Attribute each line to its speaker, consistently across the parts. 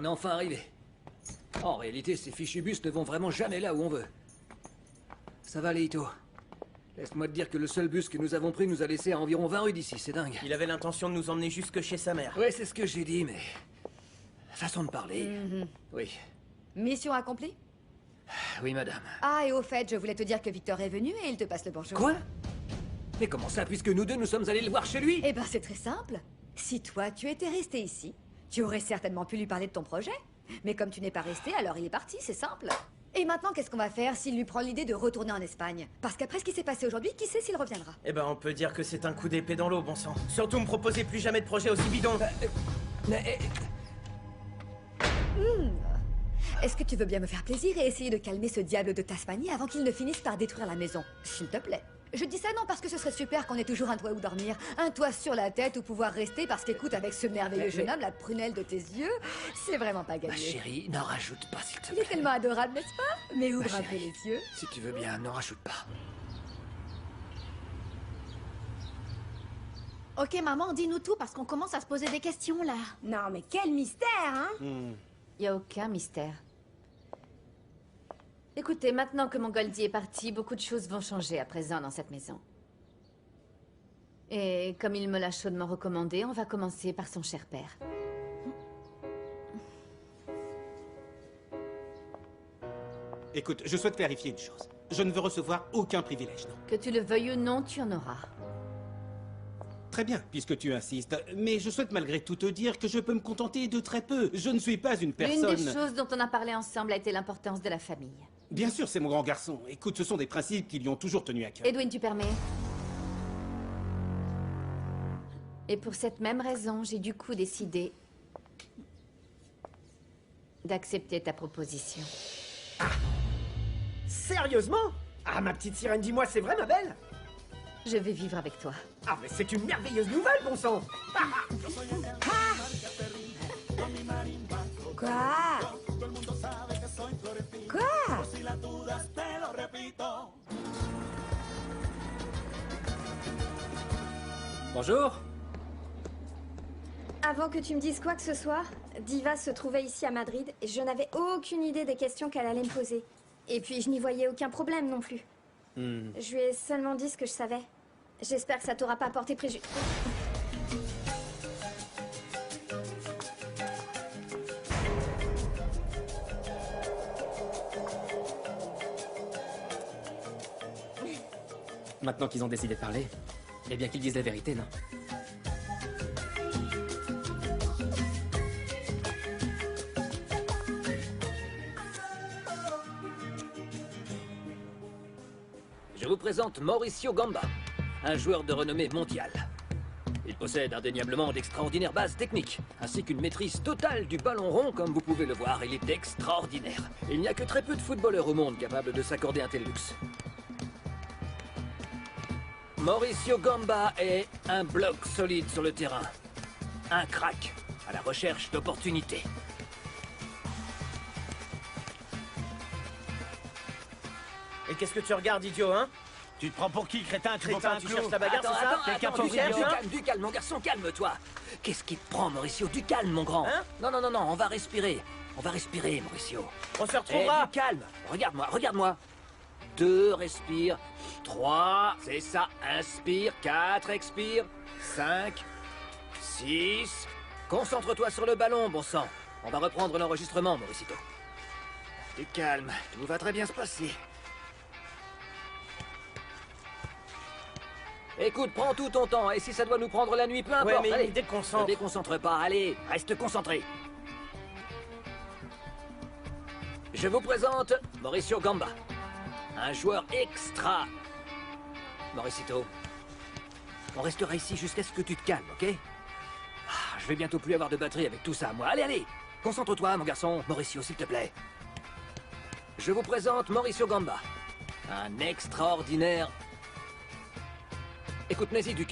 Speaker 1: On est enfin arrivé. En réalité, ces fichus bus ne vont vraiment jamais là où on veut. Ça va, Leito. Laisse-moi te dire que le seul bus que nous avons pris nous a laissé à environ 20 rues d'ici, c'est dingue.
Speaker 2: Il avait l'intention de nous emmener jusque chez sa mère.
Speaker 1: Ouais, c'est ce que j'ai dit, mais... Façon de parler. Oui.
Speaker 3: Mission accomplie?
Speaker 1: Oui, madame.
Speaker 3: Ah, et au fait, je voulais te dire que Victor est venu et il te passe le bonjour.
Speaker 1: Quoi? Mais comment ça, puisque nous deux, nous sommes allés le voir chez lui?
Speaker 3: Eh ben, c'est très simple. Si toi, tu étais resté ici, tu aurais certainement pu lui parler de ton projet. Mais comme tu n'es pas resté, alors il est parti, c'est simple. Et maintenant, qu'est-ce qu'on va faire s'il lui prend l'idée de retourner en Espagne? Parce qu'après ce qui s'est passé aujourd'hui, qui sait s'il reviendra?
Speaker 2: Eh ben, on peut dire que c'est un coup d'épée dans l'eau, bon sang. Surtout me proposez plus jamais de projet aussi bidon.
Speaker 3: Est-ce que tu veux bien me faire plaisir et essayer de calmer ce diable de Tasmanie avant qu'il ne finisse par détruire la maison? S'il te plaît. Je dis ça non parce que ce serait super qu'on ait toujours un toit où dormir, un toit sur la tête où pouvoir rester parce qu'écoute, avec ce merveilleux jeune homme, la prunelle de tes yeux, c'est vraiment pas
Speaker 1: Ma
Speaker 3: gagné.
Speaker 1: chérie, n'en rajoute pas, s'il te
Speaker 3: Il est
Speaker 1: plaît.
Speaker 3: tellement adorable, n'est-ce pas? Mais ouvre
Speaker 1: Ma
Speaker 3: un peu
Speaker 1: chérie.
Speaker 3: les yeux.
Speaker 1: Si tu veux bien, n'en rajoute pas.
Speaker 4: Ok, maman, dis-nous tout parce qu'on commence à se poser des questions là.
Speaker 5: Non, mais quel mystère, hein?
Speaker 6: Y a aucun mystère. Écoutez, maintenant que mon Goldie est parti, beaucoup de choses vont changer à présent dans cette maison. Et comme il me l'a chaudement recommandé, on va commencer par son cher père.
Speaker 7: Écoute, je souhaite clarifier une chose. Je ne veux recevoir aucun privilège, non.
Speaker 6: Que tu le veuilles ou non, tu en auras.
Speaker 7: Très bien, puisque tu insistes. Mais je souhaite malgré tout te dire que je peux me contenter de très peu. Je ne suis pas une personne...
Speaker 6: L'une des choses dont on a parlé ensemble a été l'importance de la famille.
Speaker 7: Bien sûr, c'est mon grand garçon. Écoute, ce sont des principes qui lui ont toujours tenu à cœur.
Speaker 6: Edwin, tu permets? Et pour cette même raison, j'ai du coup décidé d'accepter ta proposition.
Speaker 2: Sérieusement? Ah, ma petite sirène, dis-moi, c'est vrai, ma belle?
Speaker 6: Je vais vivre avec toi.
Speaker 2: Ah, mais c'est une merveilleuse nouvelle, bon sang!
Speaker 5: Quoi? Quoi?
Speaker 1: Bonjour.
Speaker 8: Avant que tu me dises quoi que ce soit, Diva se trouvait ici à Madrid et je n'avais aucune idée des questions qu'elle allait me poser. Et puis je n'y voyais aucun problème non plus. Je lui ai seulement dit ce que je savais. J'espère que ça t'aura pas porté préjudice.
Speaker 9: Maintenant qu'ils ont décidé de parler, eh bien qu'ils disent la vérité, non?
Speaker 1: Je vous présente Mauricio Gamba, un joueur de renommée mondiale. Il possède indéniablement d'extraordinaires bases techniques, ainsi qu'une maîtrise totale du ballon rond, comme vous pouvez le voir. Il est extraordinaire. Il n'y a que très peu de footballeurs au monde capables de s'accorder un tel luxe. Mauricio Gamba est un bloc solide sur le terrain. Un crack à la recherche d'opportunités.
Speaker 2: Et qu'est-ce que tu regardes, idiot, hein?
Speaker 10: Tu te prends pour qui, crétin? Tu vois pas
Speaker 2: Crétin,
Speaker 10: un
Speaker 2: tu
Speaker 10: clou?
Speaker 2: cherches la bagarre, c'est ça? Quelqu'un
Speaker 1: Attends,
Speaker 2: pour
Speaker 1: du calme,
Speaker 2: cherche, hein?
Speaker 1: du calme, mon garçon, calme-toi. Qu'est-ce qui te prend, Mauricio? Du calme, mon grand.
Speaker 2: Hein?
Speaker 1: Non, on va respirer. On va respirer, Mauricio.
Speaker 2: On se
Speaker 1: Eh,
Speaker 2: retrouvera!
Speaker 1: du calme. Regarde-moi. 2, respire. 3, c'est ça, inspire. 4, expire. 5, 6. Concentre-toi sur le ballon, bon sang. On va reprendre l'enregistrement, Mauricito. Du calme, tout va très bien se passer. Écoute, prends tout ton temps, et si ça doit nous prendre la nuit, peu importe.
Speaker 2: Ouais, mais
Speaker 1: allez.
Speaker 2: il déconcentre.
Speaker 1: Ne déconcentre pas, allez, reste concentré. Je vous présente Mauricio Gamba, un joueur extra. Mauricito, on restera ici jusqu'à ce que tu te calmes, ok? Ah, je vais bientôt plus avoir de batterie avec tout ça, moi. Allez, concentre-toi, mon garçon. Mauricio, s'il te plaît. Je vous présente Mauricio Gamba, un extraordinaire... Écoute, mets-y du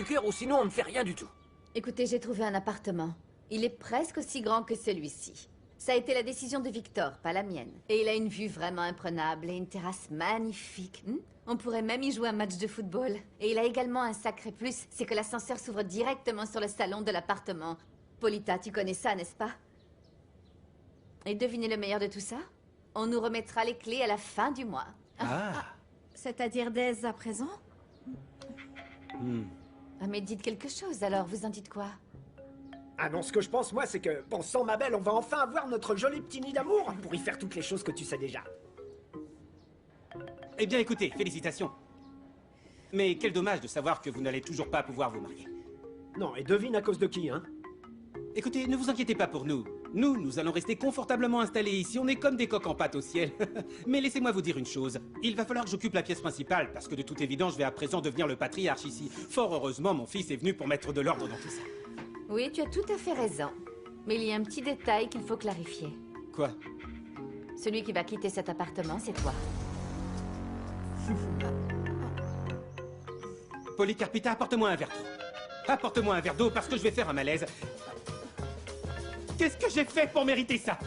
Speaker 1: cœur ou sinon on ne fait rien du tout.
Speaker 6: Écoutez, j'ai trouvé un appartement. Il est presque aussi grand que celui-ci. Ça a été la décision de Victor, pas la mienne. Et il a une vue vraiment imprenable et une terrasse magnifique. On pourrait même y jouer un match de football. Et il a également un sacré plus, c'est que l'ascenseur s'ouvre directement sur le salon de l'appartement. Polita, tu connais ça, n'est-ce pas? Et devinez le meilleur de tout ça? On nous remettra les clés à la fin du mois.
Speaker 4: C'est-à-dire dès à présent?
Speaker 6: Ah, mais dites quelque chose, alors vous en dites quoi?
Speaker 11: Ah non, ce que je pense, moi, c'est que, pensant ma belle, on va enfin avoir notre joli petit nid d'amour pour y faire toutes les choses que tu sais déjà.
Speaker 7: Eh bien, écoutez, félicitations. Mais quel dommage de savoir que vous n'allez toujours pas pouvoir vous marier.
Speaker 11: Non, et devine à cause de qui, hein?
Speaker 7: Écoutez, ne vous inquiétez pas pour nous. Nous allons rester confortablement installés ici. On est comme des coqs en pâte au ciel. Mais laissez-moi vous dire une chose. Il va falloir que j'occupe la pièce principale, parce que de toute évidence, je vais à présent devenir le patriarche ici. Fort heureusement, mon fils est venu pour mettre de l'ordre dans tout ça.
Speaker 6: Oui, tu as tout à fait raison. Mais il y a un petit détail qu'il faut clarifier.
Speaker 7: Quoi?
Speaker 6: Celui qui va quitter cet appartement, c'est toi.
Speaker 7: Polycarpita, apporte-moi un verre d'eau. Apporte-moi un verre d'eau parce que je vais faire un malaise. Qu'est-ce que j'ai fait pour mériter ça?